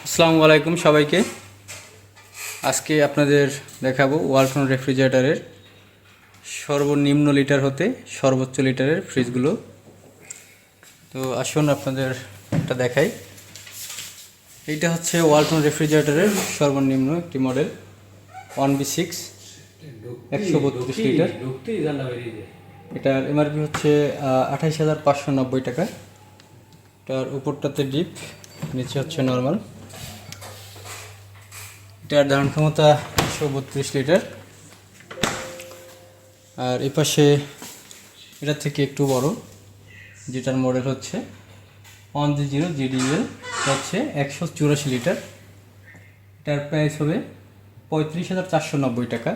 আসসালামু আলাইকুম সবাইকে। আজকে আপনাদের দেখাবো ওয়ালটন রেফ্রিজারেটরের সর্বনিম্ন লিটার হতে সর্বোচ্চ লিটারের ফ্রিজগুলো। তো আসুন আপনাদের এটা দেখাই। এইটা হচ্ছে ওয়ালটন রেফ্রিজারেটরের সর্বনিম্ন একটি মডেল 1B6 132 লিটার। এটার এমআরপি হচ্ছে 28,590 টাকা। এটার উপরটাতে ডিপ, নিচে হচ্ছে নর্মাল। এটার ধারণ ক্ষমতা 132 লিটার। আর এই পাশে এটা থেকে একটু বড়, যেটার মডেল হচ্ছে 1G0 GDL, হচ্ছে 184 লিটার। এটার প্রাইস হবে 35,490 টাকা।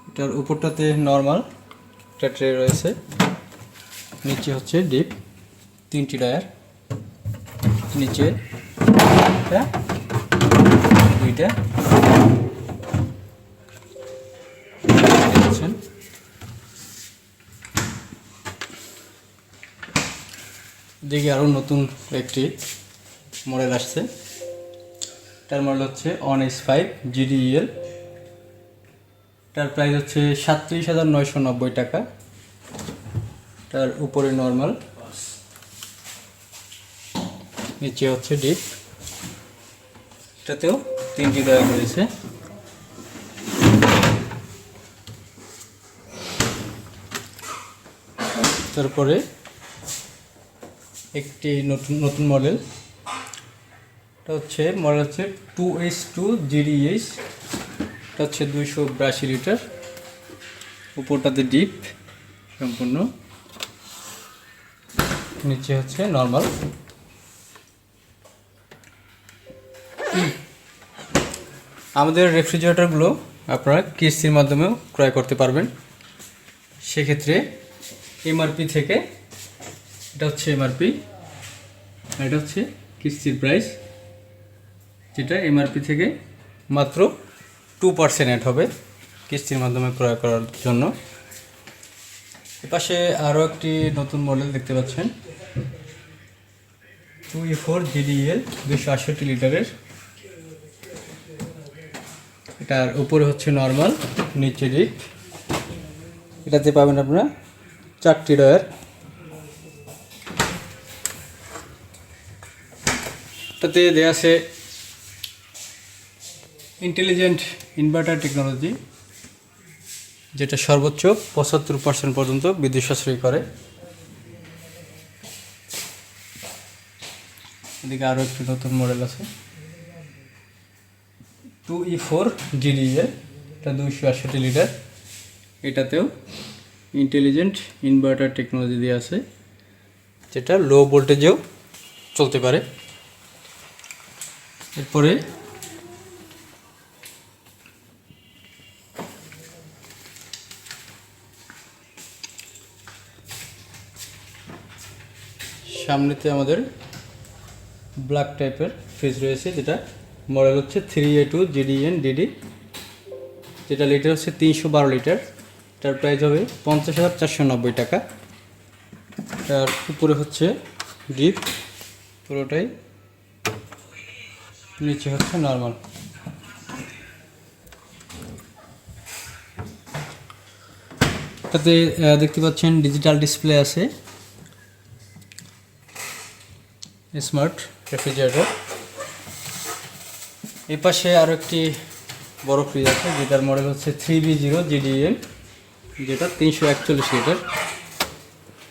এটার উপরটাতে নর্মাল একটা ট্রে রয়েছে, নিচে হচ্ছে ডিপ, 3টি ডায়ার, নিচে একটা 2টা। দেখি আরও নতুন একটি মডেল আসছে। তার মডেল হচ্ছে 1S5 GDEL। তার প্রাইস হচ্ছে 37,990 টাকা। তার উপরে নর্মাল, নিচে হচ্ছে ডিপ। এটাতেও 3টি ডয়ার রয়েছে। তারপরে একটি নতুন মডেল, এটা হচ্ছে মডেল হচ্ছে 2S2 GDH। এটা হচ্ছে 282 লিটার। উপরটাতে ডিপ সম্পূর্ণ, নিচে হচ্ছে নর্মাল। আমাদের রেফ্রিজারেটরগুলো আপনারা কিস্তির মাধ্যমেও ক্রয় করতে পারবেন। সেক্ষেত্রে এমআরপি থেকে, এটা হচ্ছে এমআরপি, এটা হচ্ছে কিস্তির প্রাইস, যেটা এমআরপি থেকে মাত্র 2% অ্যাড হবে কিস্তির মাধ্যমে ক্রয় করার জন্য। এপাশে আরও একটি নতুন মডেল দেখতে পাচ্ছেন, 2E4 GDL 268 লিটারের। এটার উপরে হচ্ছে নর্মাল, নিচে ডিপ। এটাতে পাবেন আপনারা 4টি ডয়ার। এটাতে দেওয়া আছে ইন্টেলিজেন্ট ইনভার্টার টেকনোলজি, যেটা সর্বোচ্চ 75% পর্যন্ত বিদ্যুৎ সাশ্রয় করে। এদিকে আরও একটি নতুন মডেল আছে, 2E4 GDL, এটা 268 লিটার। এটাতেও ইন্টেলিজেন্ট ইনভার্টার টেকনোলজি দেওয়া আছে, যেটা লো ভোল্টেজেও চলতে পারে। এরপরে সামনেতে আমাদের ব্ল্যাক টাইপের ফ্রিজ রয়েছে, যেটা মডেল হচ্ছে 3A2 GDN DD, যেটা লিটার হচ্ছে 312 লিটার। তার প্রাইস হবে 50,490 টাকা। তার উপরে হচ্ছে ডিপ পুরোটাই, নিচে হচ্ছে নর্মাল। এটাতে দেখতে পাচ্ছেন ডিজিটাল ডিসপ্লে আছে, স্মার্ট রেফ্রিজারেটর। এই পাশে আরও একটি বড় ফ্রিজ আছে, যেটার মডেল হচ্ছে 3B0 GDM, যেটা 341 লিটার।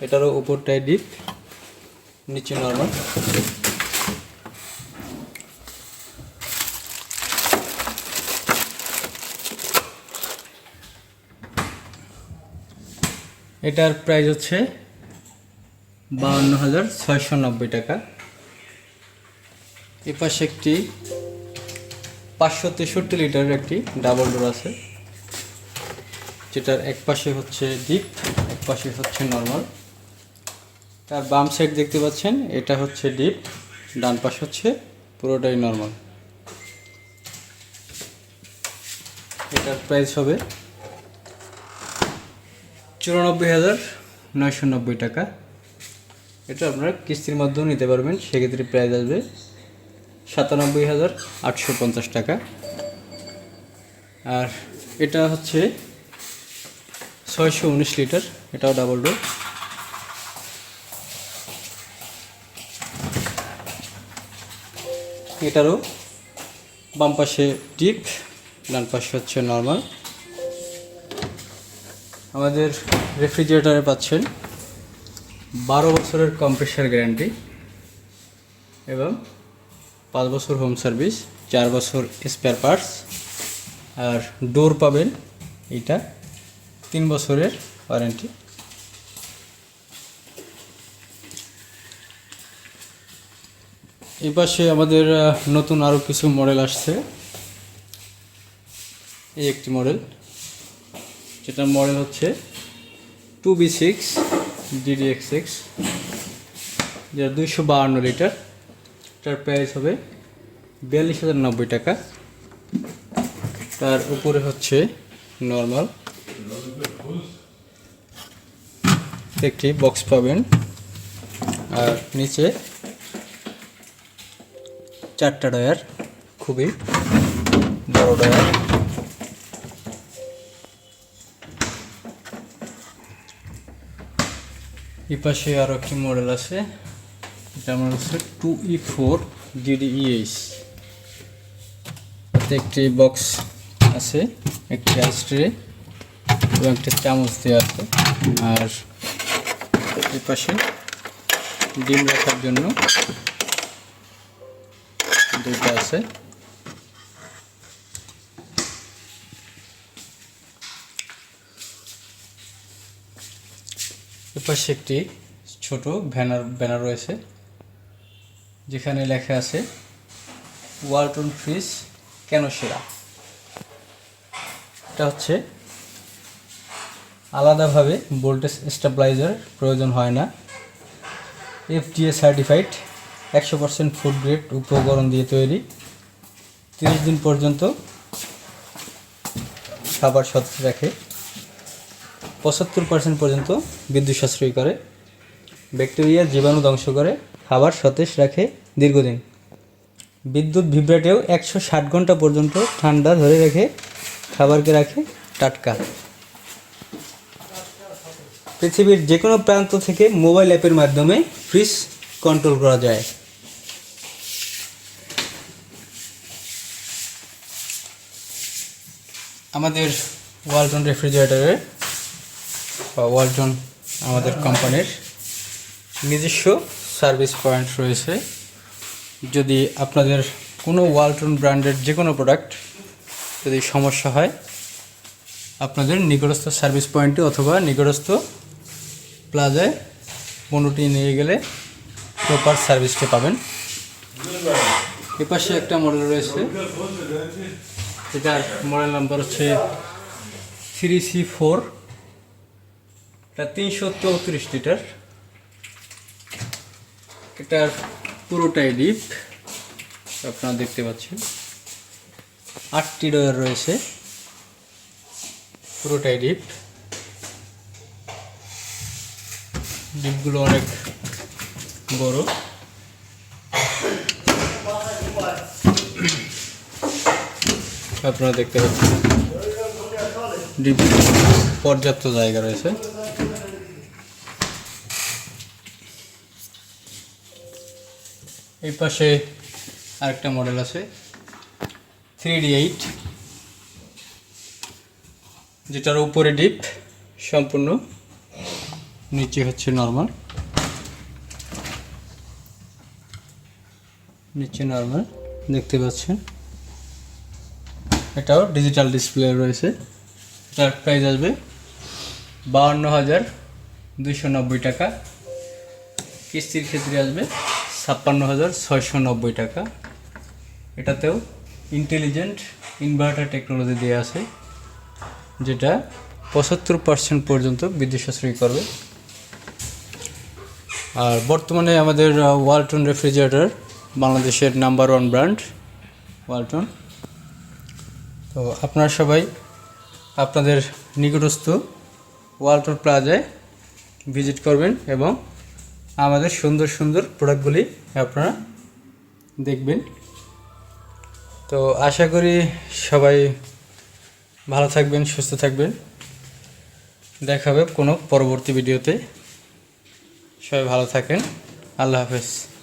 এটারও উপরটায় ডিপ, নিচে নর্মাল। এটার প্রাইস হচ্ছে 52,690 টাকা। এ পাশে একটি 563 লিটারের একটি ডাবল ডোর আছে, যেটার এক পাশে হচ্ছে ডিপ, এক পাশে হচ্ছে নর্মাল। তার বাম সাইড দেখতে পাচ্ছেন, এটা হচ্ছে ডিপ, ডান পাশ হচ্ছে পুরোটাই নর্মাল। এটার প্রাইস হবে 94,990 টাকা। এটা আপনারা কিস্তির মাধ্যমে নিতে পারবেন, সেক্ষেত্রে প্রাইস আসবে 97,850 টাকা। আর এটা হচ্ছে 619 লিটার, এটাও ডাবল ডোর। এটারও বাম পাশে ডিপ, ডান পাশে হচ্ছে নর্মাল। আমাদের রেফ্রিজারেটরে পাচ্ছেন 12 বছরের কম্প্রেসার গ্যারান্টি এবং 5 বছর হোম সার্ভিস, 4 বছর স্পেয়ার পার্টস। আর ডোর পাবেন এটা 3 বছরের ওয়ারেন্টি। এই পাশে আমাদের নতুন আরও কিছু মডেল আসছে। এই একটি মডেল, যেটা মডেল হচ্ছে 2B6 DDX6, যেটা 252 লিটার। এটার প্রাইস হবে 42,090 টাকা। তার উপরে হচ্ছে নর্মাল একটি বক্স পাবেন, আর নিচে 4টা ডয়ার, খুবই বড় ডয়ার। এই পাশে আরও একটি মডেল আছে, এটা আমার হচ্ছে 2E4 DDEH। এতে একটি বক্স আছে, একটি আইস ট্রে এবং একটা চামচ দেওয়া আছে। আর এই পাশে ডিম রাখার জন্য দুটো আছে। এপাশে একটি ছোট ব্যানার রয়েছে, যেখানে লেখা আছে ওয়ালটন ফ্রিজ কেন সেরা। এটা হচ্ছে আলাদাভাবে ভোল্টেজ স্টেবিলাইজার প্রয়োজন হয় না, FDA সার্টিফাইড, 100% ফুড গ্রেড উপকরণ দিয়ে তৈরি। 30 দিন পর্যন্ত খাবার সতেজ রাখে, 75% পর্যন্ত বিদ্যুৎ সাশ্রয় করে, ব্যাকটেরিয়া জীবাণু ধ্বংস করে, খাবার সতেজ রাখে দীর্ঘদিন। বিদ্যুৎ বিভ্রাটেও 160 ঘন্টা পর্যন্ত ঠান্ডা ধরে রেখে খাবারকে রাখে টাটকা। পৃথিবীর যে কোনো প্রান্ত থেকে মোবাইল অ্যাপের মাধ্যমে ফ্রিজ কন্ট্রোল করা যায়। আমাদের ওয়ালটন রেফ্রিজারেটরে বা ওয়ালটন আমাদের কোম্পানির নিজস্ব সার্ভিস পয়েন্ট রয়েছে। যদি আপনাদের কোনো ওয়ালটন ব্র্যান্ডের যে কোনো প্রোডাক্ট যদি সমস্যা হয়, আপনাদের নিকটস্থ সার্ভিস পয়েন্টে অথবা নিকটস্থ প্লাজায় পণ্যটি নিয়ে গেলে প্রপার সার্ভিসটি পাবেন। এপাশে একটা মডেল রয়েছে, এটার মডেল নাম্বার হচ্ছে 3C4, এটা 334 লিটার। এটার পুরোটাই ডিপ, আপনারা দেখতে পাচ্ছেন। 8টি ডয়ার রয়েছে, পুরোটাই ডিপ। ডিপগুলো অনেক বড়। আপনারা দেখতে পাচ্ছেন ডিপ পর্যাপ্ত জায়গা রয়েছে। এই পাশে আরেকটা মডেল আছে 3D8, যেটার উপরে ডিপ সম্পূর্ণ, নিচে হচ্ছে নর্মাল। নিচে নর্মাল দেখতে পাচ্ছেন। এটাও ডিজিটাল ডিসপ্লে রয়েছে। এটার প্রাইস আসবে 52,290 টাকা। কিস্তির ক্ষেত্রে আসবে 56,690 টাকা। এটাতেও ইন্টেলিজেন্ট ইনভার্টার টেকনোলজি দেওয়া আছে, যেটা 75% পর্যন্ত বিদ্যুৎ সাশ্রয় করবে। আর বর্তমানে আমাদের ওয়ালটন রেফ্রিজারেটর বাংলাদেশের নাম্বার 1 ব্র্যান্ড ওয়ালটন। তো আপনারা সবাই আপনাদের নিকটস্থ ওয়ালটন প্লাজায় ভিজিট করবেন এবং আমাদের সুন্দর সুন্দর প্রোডাক্টগুলি আপনারা দেখবেন। তো আশা করি সবাই ভালো থাকবেন, সুস্থ থাকবেন। দেখা হবে কোনো পরবর্তী ভিডিওতে। সবাই ভালো থাকেন। আল্লাহ হাফেজ।